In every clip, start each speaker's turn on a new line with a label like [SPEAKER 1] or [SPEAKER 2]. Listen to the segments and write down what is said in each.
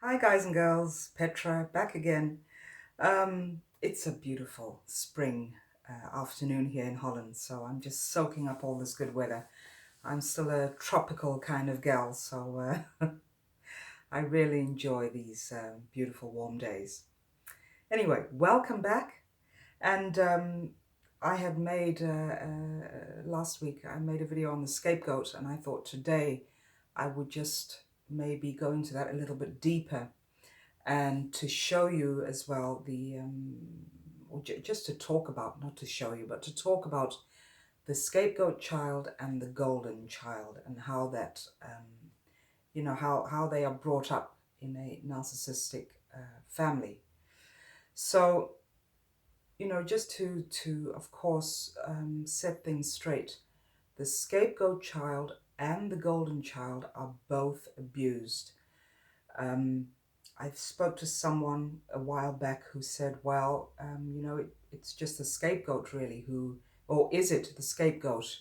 [SPEAKER 1] Hi guys and girls, Petra back again. It's a beautiful spring afternoon here in Holland, so I'm just soaking up all this good weather. I'm still a tropical kind of gal, so I really enjoy these beautiful warm days. Anyway, welcome back. And I had made, last week, I made a video on the scapegoat, and I thought today I would just maybe go into that a little bit deeper and to show you as well just to talk about, not to show you, but to talk about the scapegoat child and the golden child and how that, how they are brought up in a narcissistic family. So, just to of course set things straight, the scapegoat child and the golden child are both abused. Um, I spoke to someone a while back who said, well, it's just the scapegoat really or is it the scapegoat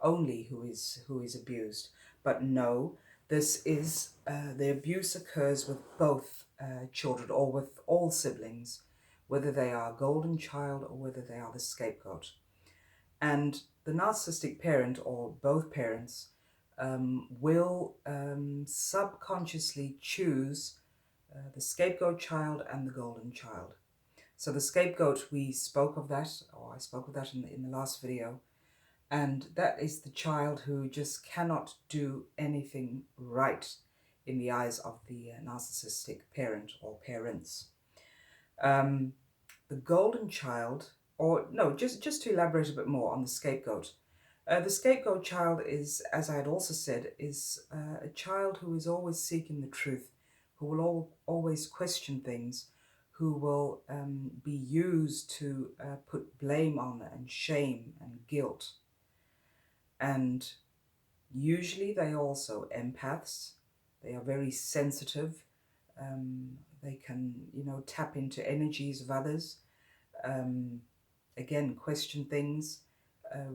[SPEAKER 1] only who is abused? But no, this is, the abuse occurs with both children or with all siblings, whether they are golden child or whether they are the scapegoat. And the narcissistic parent or both parents will subconsciously choose the scapegoat child and the golden child. So the scapegoat, we spoke of that, or I spoke of that in the last video, and that is the child who just cannot do anything right in the eyes of the narcissistic parent or parents. Um, the golden child, or no, just to elaborate a bit more on the scapegoat. The scapegoat child is, as I had also said, is a child who is always seeking the truth, who will always question things, who will be used to put blame on and shame and guilt. And usually they are also empaths. They are very sensitive. They can, tap into energies of others. Um, Again, question things,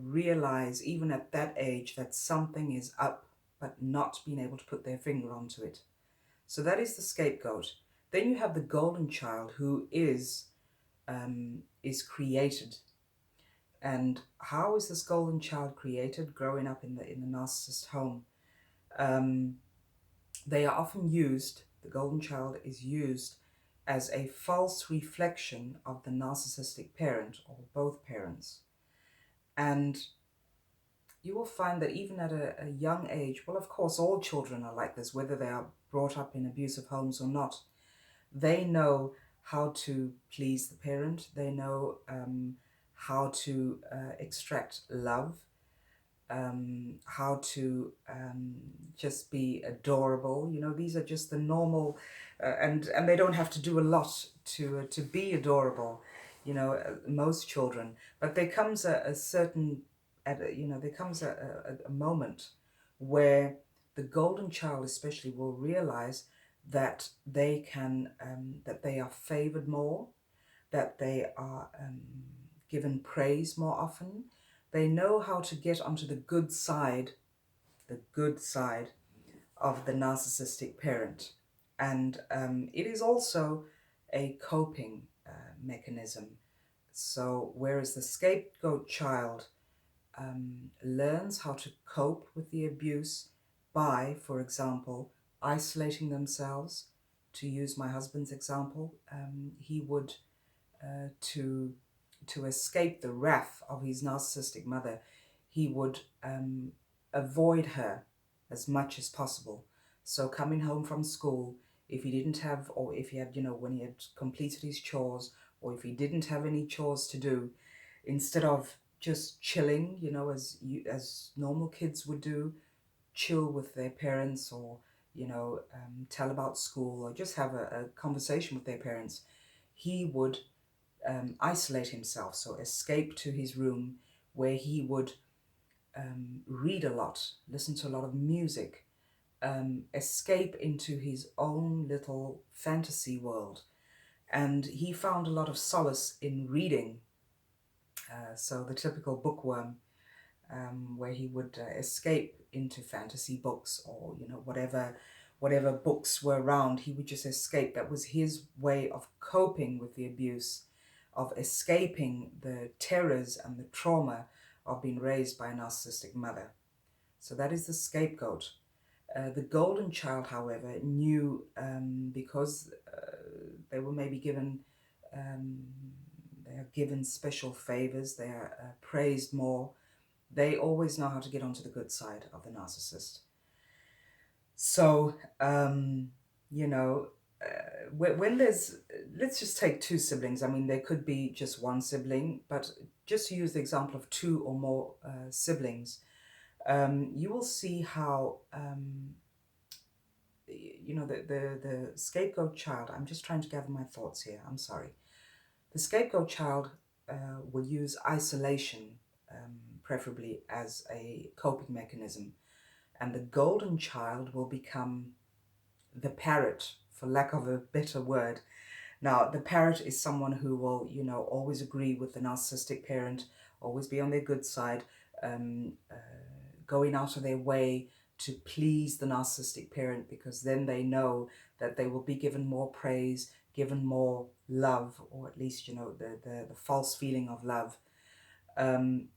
[SPEAKER 1] realize even at that age that something is up, but not being able to put their finger onto it. So that is the scapegoat. Then you have the golden child who is created. And how is this golden child created? Growing up in the narcissist home, um, they are often used. The golden child is used as a false reflection of the narcissistic parent or both parents. And you will find that even at a young age, well, of course, all children are like this, whether they are brought up in abusive homes or not. They know how to please the parent. They know how to extract love, how to just be adorable. These are just the normal, and they don't have to do a lot to be adorable. Most children, but there comes a certain, there comes a moment where the golden child especially will realize that that they are favored more, that they are given praise more often. They know how to get onto the good side of the narcissistic parent. And it is also a coping mechanism. So whereas the scapegoat child learns how to cope with the abuse by, for example, isolating themselves. To use my husband's example, he would, to escape the wrath of his narcissistic mother, he would avoid her as much as possible. So coming home from school, if he didn't have, or if he had, when he had completed his chores, or if he didn't have any chores to do, instead of just chilling, as normal kids would do, chill with their parents, or tell about school, or just have a conversation with their parents, he would isolate himself, so escape to his room, where he would read a lot, listen to a lot of music, escape into his own little fantasy world. And he found a lot of solace in reading. So the typical bookworm, where he would escape into fantasy books, or whatever whatever books were around, he would just escape. That was his way of coping with the abuse, of escaping the terrors and the trauma of being raised by a narcissistic mother. So that is the scapegoat. The golden child, however, knew, because they were maybe given, um, they are given special favors, they are praised more. They always know how to get onto the good side of the narcissist. So, you know, when there's, let's just take two siblings. I mean, there could be just one sibling, but just to use the example of two or more siblings, you will see how, you know, the scapegoat child, I'm just trying to gather my thoughts here, I'm sorry. The scapegoat child will use isolation, preferably as a coping mechanism. And the golden child will become the parrot, for lack of a better word. Now, the parrot is someone who will, you know, always agree with the narcissistic parent, always be on their good side, going out of their way to please the narcissistic parent, because then they know that they will be given more praise, given more love, or at least, you know, the false feeling of love.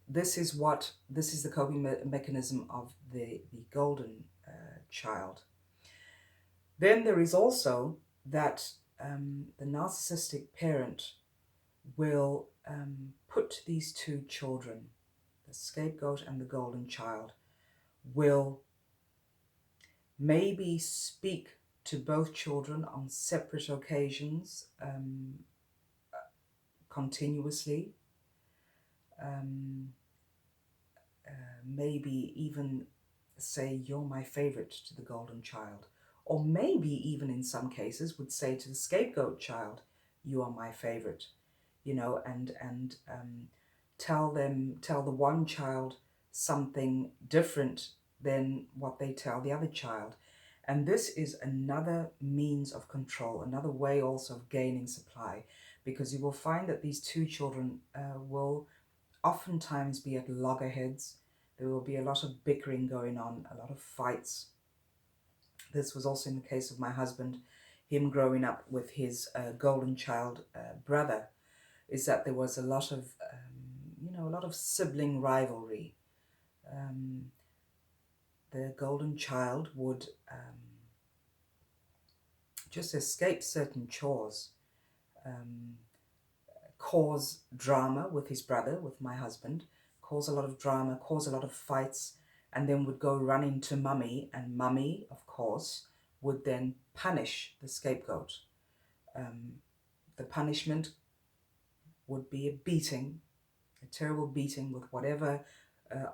[SPEAKER 1] This is the coping mechanism of the golden child. Then there is also that the narcissistic parent will put these two children, the scapegoat and the golden child, will maybe speak to both children on separate occasions, continuously, maybe even say, "You're my favorite," to the golden child, or maybe even in some cases would say to the scapegoat child, "You are my favorite," you know, and tell the one child something different than what they tell the other child. And this is another means of control, another way also of gaining supply, because you will find that these two children will oftentimes be at loggerheads. There will be a lot of bickering going on, a lot of fights. This was also in the case of my husband, him growing up with his golden child brother, is that there was a lot of, a lot of sibling rivalry. The golden child would just escape certain chores, cause drama with his brother, with my husband, cause a lot of drama, cause a lot of fights, and then would go running to mummy, and mummy, of course, would then punish the scapegoat. The punishment would be a beating, a terrible beating with whatever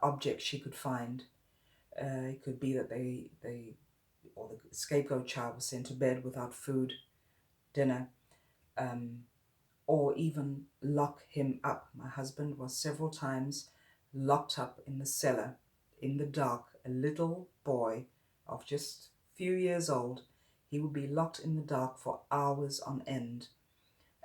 [SPEAKER 1] object she could find. It could be that or the scapegoat child was sent to bed without food, dinner, or even lock him up. My husband was several times locked up in the cellar, in the dark. A little boy of just a few years old, he would be locked in the dark for hours on end.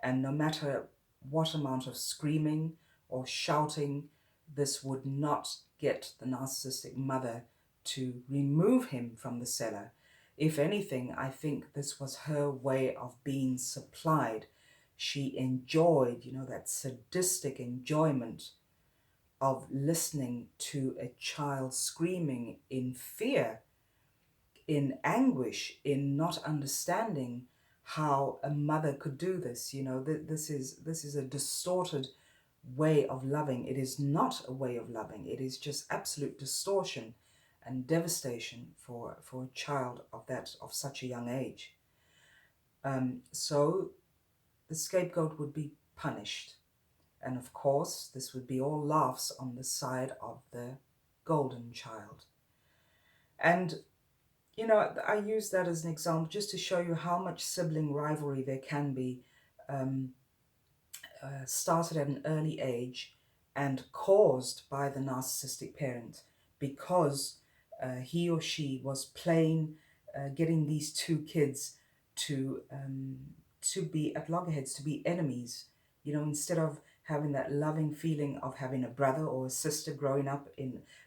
[SPEAKER 1] And no matter what amount of screaming or shouting, this would not get the narcissistic mother to remove him from the cellar. If anything, I think this was her way of being supplied. She enjoyed, that sadistic enjoyment of listening to a child screaming in fear, in anguish, in not understanding how a mother could do this. This is a distorted way of loving. It is not a way of loving. It is just absolute distortion and devastation for a child of such a young age. So the scapegoat would be punished. And of course, this would be all laughs on the side of the golden child. And, I use that as an example just to show you how much sibling rivalry there can be, started at an early age and caused by the narcissistic parent, because he or she was playing, getting these two kids to be at loggerheads, to be enemies. Instead of having that loving feeling of having a brother or a sister growing up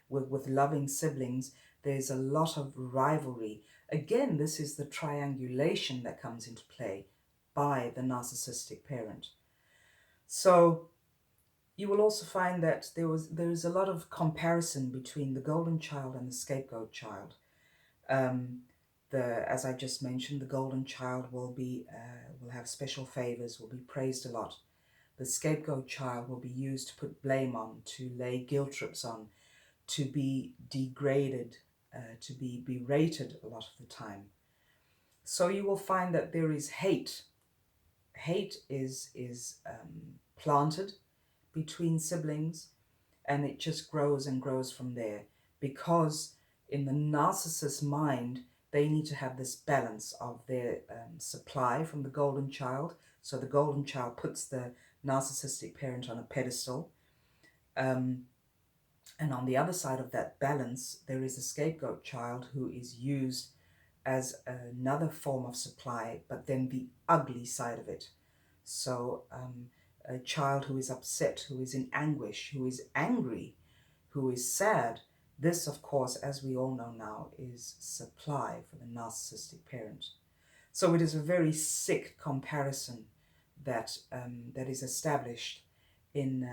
[SPEAKER 1] with loving siblings, there's a lot of rivalry, Again, this is the triangulation that comes into play by the narcissistic parent. So you will also find that there is a lot of comparison between the golden child and the scapegoat child. Um, as I just mentioned, the golden child will have special favors, will be praised a lot. The scapegoat child will be used to put blame on, to lay guilt trips on, to be degraded, to be berated a lot of the time. So you will find that there is hate. Hate is planted between siblings, and it just grows and grows from there, because in the narcissist's mind, they need to have this balance of their supply from the golden child. So the golden child puts the narcissistic parent on a pedestal. Um, and on the other side of that balance, there is a scapegoat child who is used as another form of supply, but then the ugly side of it. So a child who is upset, who is in anguish, who is angry, who is sad, this, of course, as we all know now, is supply for the narcissistic parent. So it is a very sick comparison that that is established in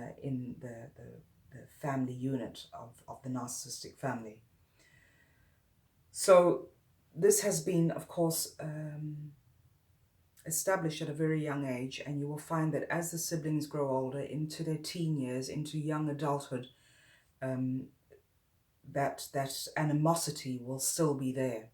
[SPEAKER 1] the family unit of the narcissistic family. So this has been, of course, established at a very young age, and you will find that as the siblings grow older, into their teen years, into young adulthood, um, that animosity will still be there.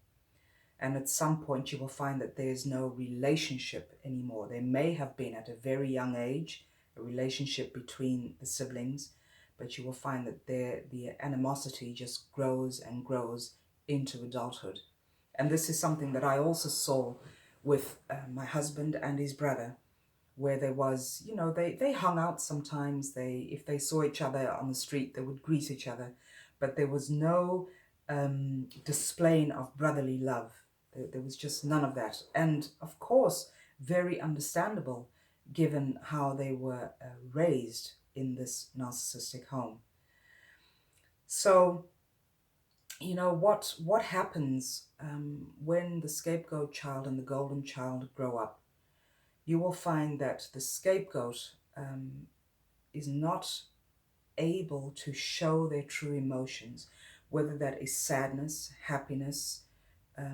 [SPEAKER 1] And at some point you will find that there's no relationship anymore. There may have been at a very young age a relationship between the siblings, but you will find that the animosity just grows and grows into adulthood. And this is something that I also saw with my husband and his brother, where there was, they hung out sometimes. If they saw each other on the street, they would greet each other, but there was no displaying of brotherly love. There was just none of that. And of course, very understandable given how they were raised in this narcissistic home. So, what happens when the scapegoat child and the golden child grow up? You will find that the scapegoat is not able to show their true emotions, whether that is sadness, happiness,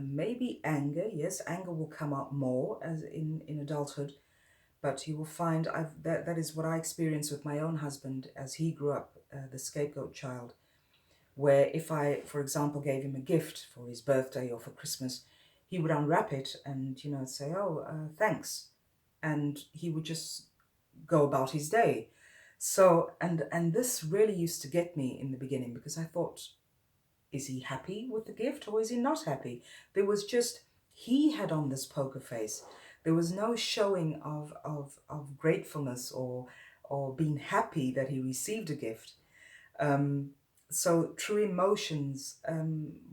[SPEAKER 1] maybe anger. Yes, anger will come out more as in adulthood, but you will find that is what I experienced with my own husband as he grew up, the scapegoat child, where if I, for example, gave him a gift for his birthday or for Christmas, he would unwrap it and, say, oh, thanks. And he would just go about his day. So, and this really used to get me in the beginning, because I thought, is he happy with the gift or is he not happy? There was just, he had on this poker face. There was no showing of gratefulness or being happy that he received a gift. So true emotions,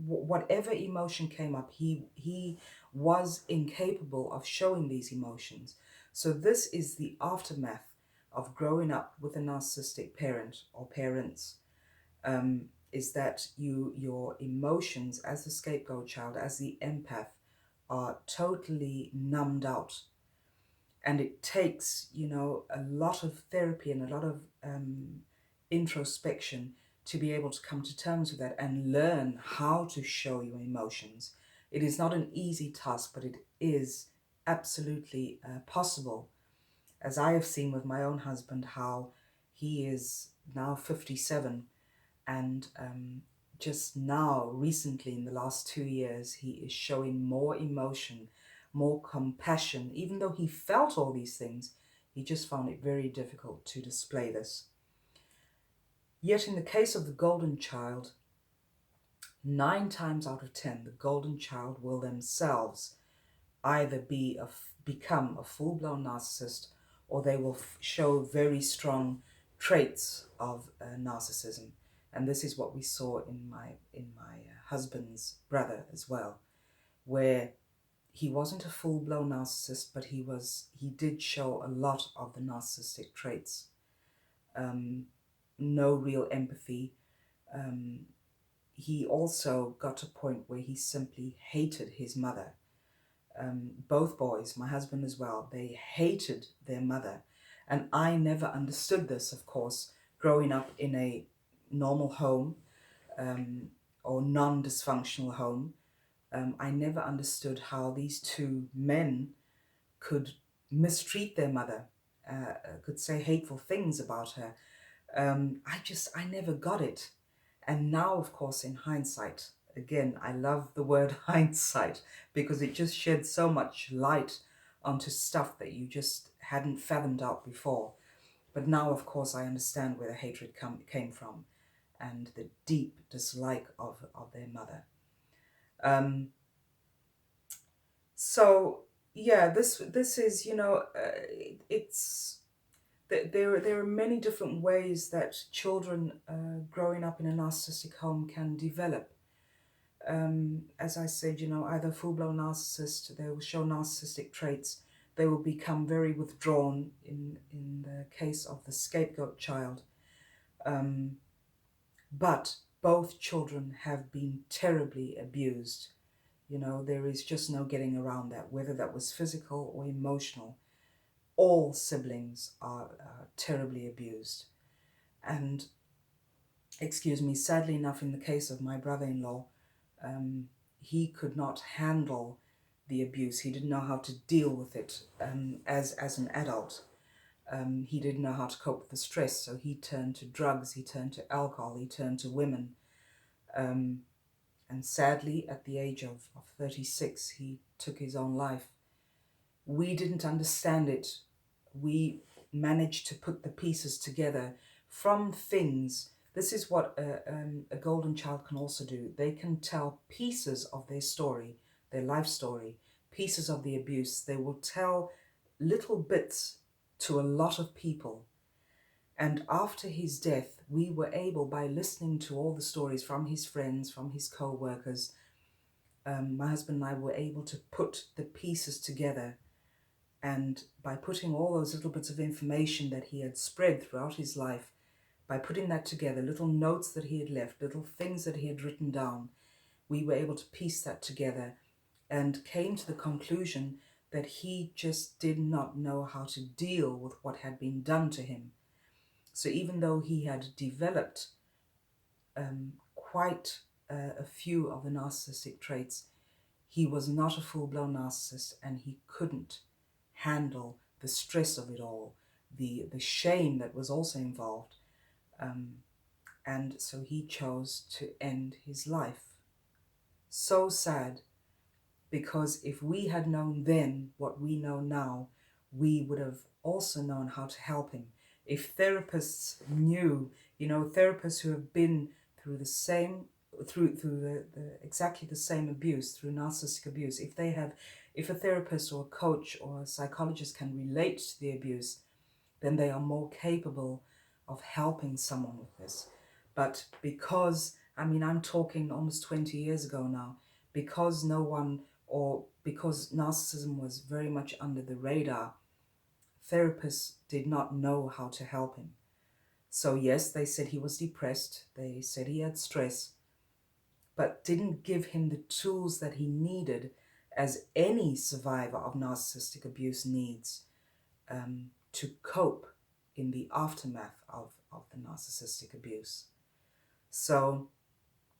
[SPEAKER 1] whatever emotion came up, he was incapable of showing these emotions. So this is the aftermath of growing up with a narcissistic parent or parents, is that your emotions as the scapegoat child, as the empath, are totally numbed out. And it takes, a lot of therapy and a lot of introspection to be able to come to terms with that and learn how to show your emotions. It is not an easy task, but it is absolutely possible. As I have seen with my own husband, how he is now 57, and just now, recently, in the last 2 years, he is showing more emotion, more compassion. Even though he felt all these things, he just found it very difficult to display this. Yet in the case of the golden child, 9 times out of 10, the golden child will themselves either become a full-blown narcissist, or they will show very strong traits of narcissism. And this is what we saw in my husband's brother as well, where he wasn't a full-blown narcissist, but he did show a lot of the narcissistic traits. No real empathy. he also got to a point where he simply hated his mother. Both boys, my husband as well, they hated their mother. And I never understood this, of course, growing up in a normal home, or non-dysfunctional home. I never understood how these two men could mistreat their mother, could say hateful things about her. I never got it. And now, of course, in hindsight, again, I love the word hindsight because it just sheds so much light onto stuff that you just hadn't fathomed out before. But now, of course, I understand where the hatred came from and the deep dislike of their mother. So, yeah, this is, it's there are many different ways that children growing up in a narcissistic home can develop. As I said, either full-blown narcissist, they will show narcissistic traits. They will become very withdrawn in the case of the scapegoat child. But both children have been terribly abused. There is just no getting around that, whether that was physical or emotional. All siblings are terribly abused. And, excuse me, sadly enough, in the case of my brother-in-law, he could not handle the abuse. He didn't know how to deal with it as an adult. He didn't know how to cope with the stress, so he turned to drugs, he turned to alcohol, he turned to women. And sadly, at the age of 36, he took his own life. We didn't understand it. We managed to put the pieces together from things. This is what a golden child can also do. They can tell pieces of their story, their life story, pieces of the abuse. They will tell little bits to a lot of people. And after his death, we were able, by listening to all the stories from his friends, from his co-workers, my husband and I were able to put the pieces together. And by putting all those little bits of information that he had spread throughout his life, by putting that together, little notes that he had left, little things that he had written down, we were able to piece that together and came to the conclusion that he just did not know how to deal with what had been done to him. So even though he had developed quite a few of the narcissistic traits, he was not a full-blown narcissist, and he couldn't handle the stress of it all, the shame that was also involved. And so he chose to end his life. So sad, because if we had known then what we know now, we would have also known how to help him. If therapists knew, therapists who have been through the same, through the exactly the same abuse, through narcissistic abuse, if a therapist or a coach or a psychologist can relate to the abuse, then they are more capable of helping someone with this. But because, I'm talking almost 20 years ago now, because no one, or because narcissism was very much under the radar, therapists did not know how to help him. So yes, they said he was depressed, they said he had stress, but didn't give him the tools that he needed, as any survivor of narcissistic abuse needs, to cope in the aftermath of the narcissistic abuse. So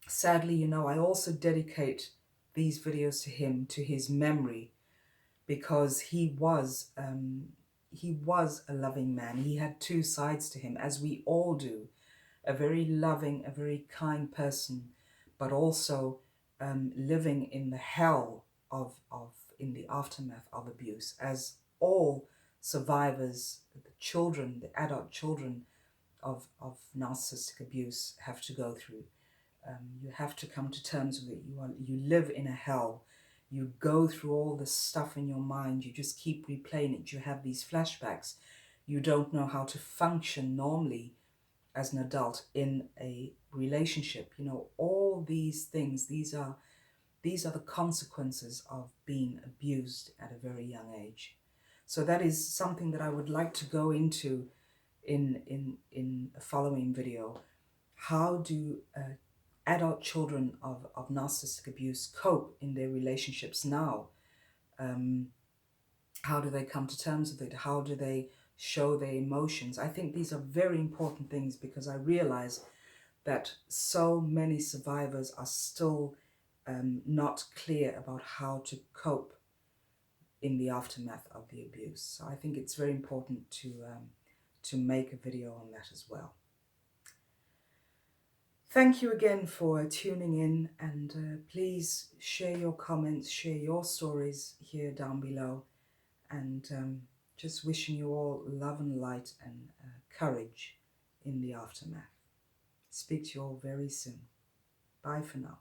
[SPEAKER 1] sadly, I also dedicate these videos to him, to his memory, because he was a loving man. He had two sides to him, as we all do. A very loving, a very kind person, but also living in the hell in the aftermath of abuse, as all survivors, the children, the adult children of narcissistic abuse have to go through. You have to come to terms with it. You live in a hell. You go through all this stuff in your mind. You just keep replaying it. You have these flashbacks. You don't know how to function normally as an adult in a relationship. All these things, these are the consequences of being abused at a very young age. So that is something that I would like to go into in a following video. How do adult children of narcissistic abuse cope in their relationships now. How do they come to terms with it? How do they show their emotions? I think these are very important things, because I realize that so many survivors are still not clear about how to cope in the aftermath of the abuse. So I think it's very important to make a video on that as well. Thank you again for tuning in, and please share your comments, share your stories here down below, and just wishing you all love and light and courage in the aftermath. Speak to you all very soon. Bye for now.